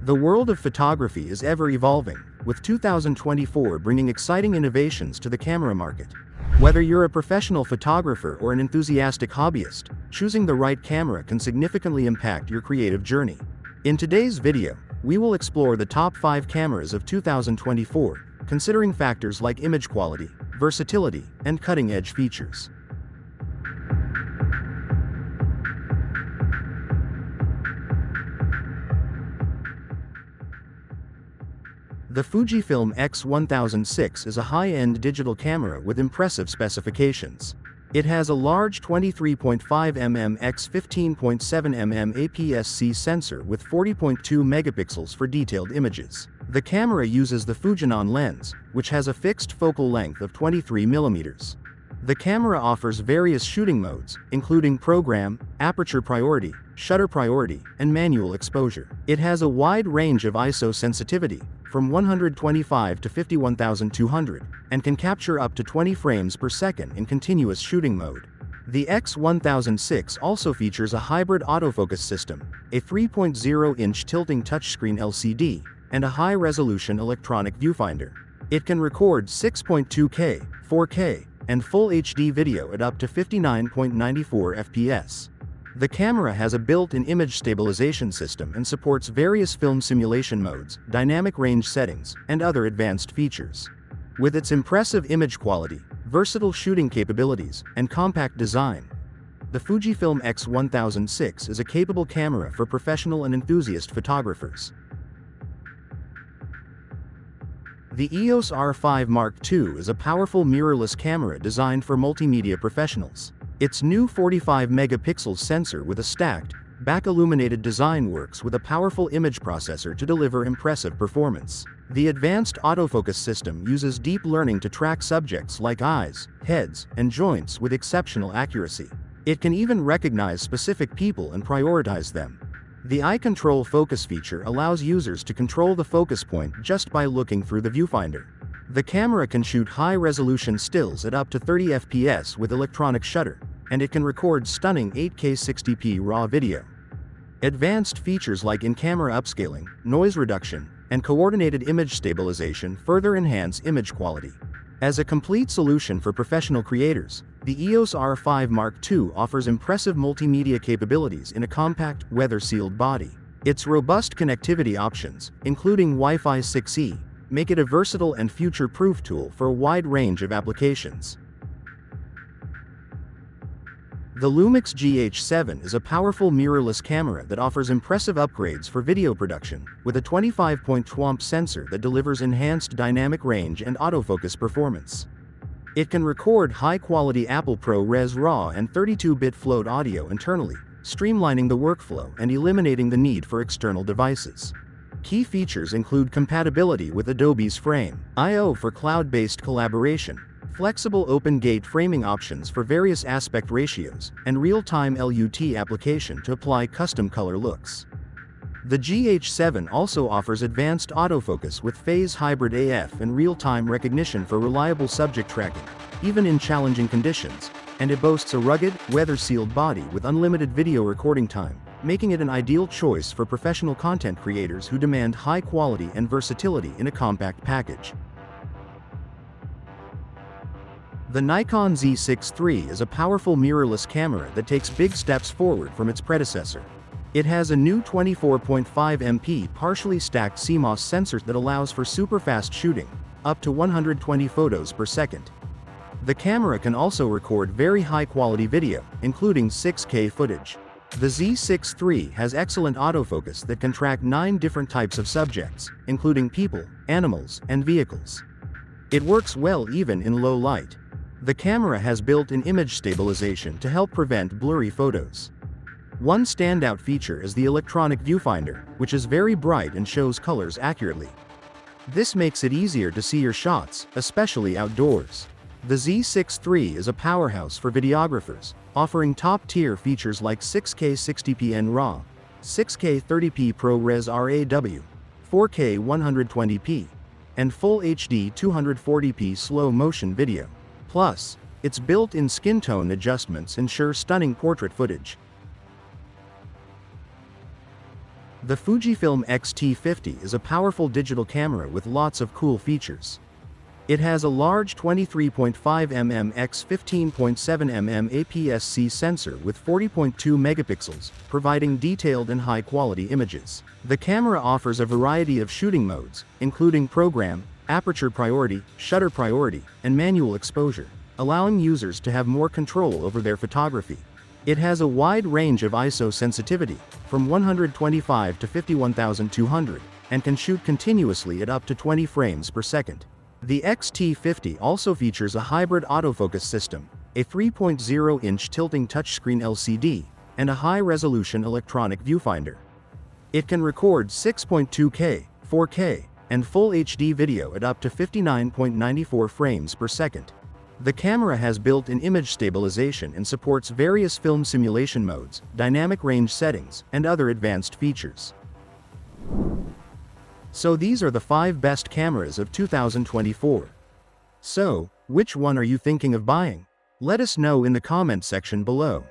The world of photography is ever evolving, with 2024 bringing exciting innovations to the camera market. Whether you're a professional photographer or an enthusiastic hobbyist, choosing the right camera can significantly impact your creative journey. In today's video, we will explore the top 5 cameras of 2024, considering factors like image quality, versatility, and cutting-edge features. The Fujifilm X-1006 is a high-end digital camera with impressive specifications. It has a large 23.5mm x 15.7mm APS-C sensor with 40.2 megapixels for detailed images. The camera uses the Fujinon lens, which has a fixed focal length of 23mm. The camera offers various shooting modes, including program, aperture priority, shutter priority, and manual exposure. It has a wide range of ISO sensitivity, from 125 to 51,200, and can capture up to 20 frames per second in continuous shooting mode. The X-1006 also features a hybrid autofocus system, a 3.0-inch tilting touchscreen LCD, and a high-resolution electronic viewfinder. It can record 6.2K, 4K, and Full HD video at up to 59.94 FPS. The camera has a built-in image stabilization system and supports various film simulation modes, dynamic range settings, and other advanced features. With its impressive image quality, versatile shooting capabilities, and compact design, the Fujifilm X-1006 is a capable camera for professional and enthusiast photographers. The EOS R5 Mark II is a powerful mirrorless camera designed for multimedia professionals. Its new 45-megapixel sensor with a stacked, back-illuminated design works with a powerful image processor to deliver impressive performance. The advanced autofocus system uses deep learning to track subjects like eyes, heads, and joints with exceptional accuracy. It can even recognize specific people and prioritize them. The Eye Control Focus feature allows users to control the focus point just by looking through the viewfinder. The camera can shoot high-resolution stills at up to 30 FPS with electronic shutter, and it can record stunning 8K 60p RAW video. Advanced features like in-camera upscaling, noise reduction, and coordinated image stabilization further enhance image quality. As a complete solution for professional creators, the EOS R5 Mark II offers impressive multimedia capabilities in a compact, weather-sealed body. Its robust connectivity options, including Wi-Fi 6E, make it a versatile and future-proof tool for a wide range of applications. The LUMIX GH7 is a powerful mirrorless camera that offers impressive upgrades for video production, with a 25-point sensor that delivers enhanced dynamic range and autofocus performance. It can record high-quality Apple ProRes RAW and 32-bit float audio internally, streamlining the workflow and eliminating the need for external devices. Key features include compatibility with Adobe's Frame.io for cloud-based collaboration, flexible open-gate framing options for various aspect ratios, and real-time LUT application to apply custom color looks. The GH7 also offers advanced autofocus with phase hybrid AF and real-time recognition for reliable subject tracking, even in challenging conditions, and it boasts a rugged, weather-sealed body with unlimited video recording time, making it an ideal choice for professional content creators who demand high quality and versatility in a compact package. The Nikon Z6 III is a powerful mirrorless camera that takes big steps forward from its predecessor. It has a new 24.5MP partially stacked CMOS sensor that allows for super-fast shooting, up to 120 photos per second. The camera can also record very high-quality video, including 6K footage. The Z6 III has excellent autofocus that can track 9 different types of subjects, including people, animals, and vehicles. It works well even in low light. The camera has built-in image stabilization to help prevent blurry photos. One standout feature is the electronic viewfinder, which is very bright and shows colors accurately. This makes it easier to see your shots, especially outdoors. The Z6 III is a powerhouse for videographers, offering top-tier features like 6K 60p RAW, 6K 30p ProRes RAW, 4K 120p, and Full HD 240p slow-motion video. Plus, its built-in skin tone adjustments ensure stunning portrait footage. The Fujifilm X-T50 is a powerful digital camera with lots of cool features. It has a large 23.5mm x 15.7mm APS-C sensor with 40.2 megapixels, providing detailed and high-quality images. The camera offers a variety of shooting modes, including program, aperture priority, shutter priority, and manual exposure, allowing users to have more control over their photography. It has a wide range of ISO sensitivity, from 125 to 51,200, and can shoot continuously at up to 20 frames per second. The X-T50 also features a hybrid autofocus system, a 3.0-inch tilting touchscreen LCD, and a high-resolution electronic viewfinder. It can record 6.2K, 4K, and Full HD video at up to 59.94 frames per second. The camera has built-in image stabilization and supports various film simulation modes, dynamic range settings, and other advanced features. So these are the 5 best cameras of 2024. So, which one are you thinking of buying? Let us know in the comment section below.